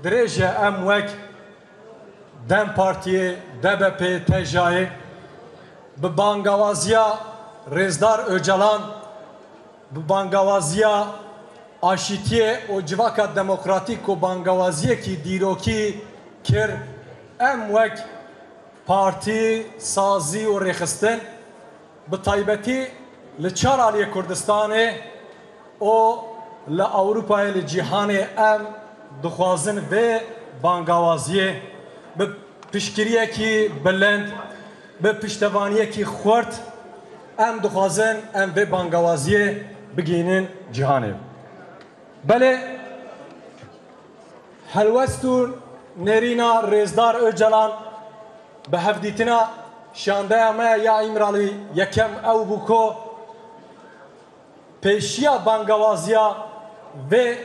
درێژە ئەم وەک دەم پارتیێ DBP تێژایێ bi bangawaziya Rêzdar Öcalan bi bangawaziya aşîtiyê û civaka demokratîk û bangawaziyekî dîrokî kir em wek partî sazî û rêxistin bi taybetî li çar aliyê Kurdistanê û li Ewropayê li cîhanê em dixwazin vê bangawaziyê bi piştgiriyekî bilind bi piştevaniyekî xurt em dixwazin em vê bangawaziyê bigînin cîhanê. Belê helwest û nêrîna Rêzdar Öcalan bi hevdîtina şandeya me ya İmralî yekem ew bû ku pêşiya bangawaziya vê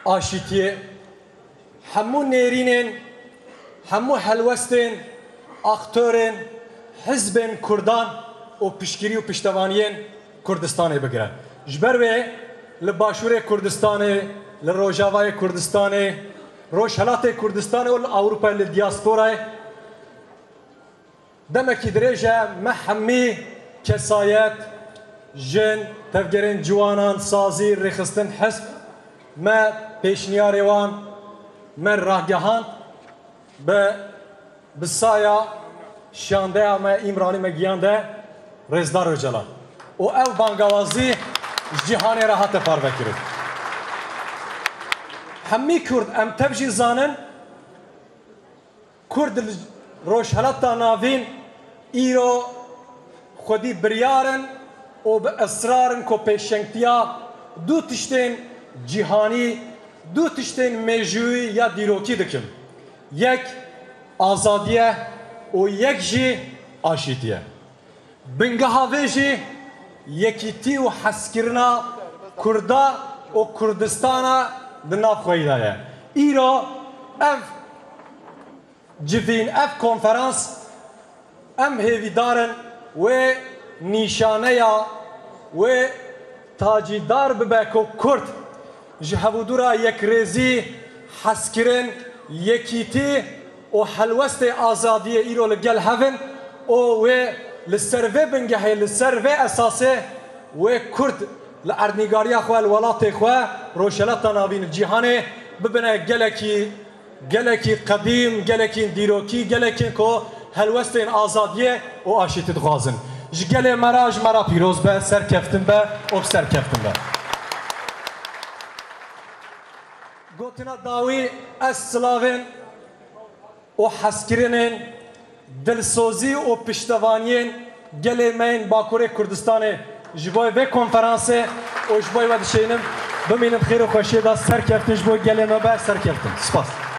aşîtiyê hemû nêrînên hemû helwestên aktörên hizbên Kurdan û piştgirî û piştevaniyên Kurdistanê bigire. Ji ber wê li Başûrê Kurdistanê, li Rojavayê Kurdistanê, Rojhilatê Kurdistanê û li Ewropayê li diasporayê demekî dirêj e me hemî kesayet, jin, tevgerên ciwanan, sazî, rêxistin hizb me pêşniyarê wan me rahgehand bi saya şandeya me İmranî me giyande Rêzdar Öcalan. û ew bangawazî ji cîhanê re hate parvekirin. Hemî Kurd em tev jî zanin Kurd li Rojhilata navîn îro xwedî biryarin û bi esrarin ku pêşengtiya du tiştên cîhanî, du tiştên mêjûyî ya dîrokî dikin. Yek azadiye û yek jî aşîtiye. Bingeha vê jî yekîtî û heskirina Kurda û Kurdistana di nav xwe de ye. Îro ev civîn, ev konferans em hêvîdarin wê nîşaneya wê tacîdar bibe ku Kurd ji hevûdûra yekrêzî, heskirin, yekîtî û helwestê azadiyê îro li gel hevin û wê li ser vê bingehê, li ser vê esasê wê Kurd li erdnîgariya xwe, li welatê xwe, Rojhilata navîn cîhanê bibine gelekî qedîm, gelekî dîrokî, gelekî ku helwestên azadiyê û aşîtî dixwazin. Ji gelê me re ji me re pîroz be, serkeftin be û serkeftin be. Gotina dawî ez silavên û heskirinên dilsozî û piştevaniyên gelê me yên Bakurê Kurdistanê ji bo vê konferansê û ji bo we dişênim bimînin xêr û xweşiyê da serkeftin ji bo gelê me be serkeftin. Spas.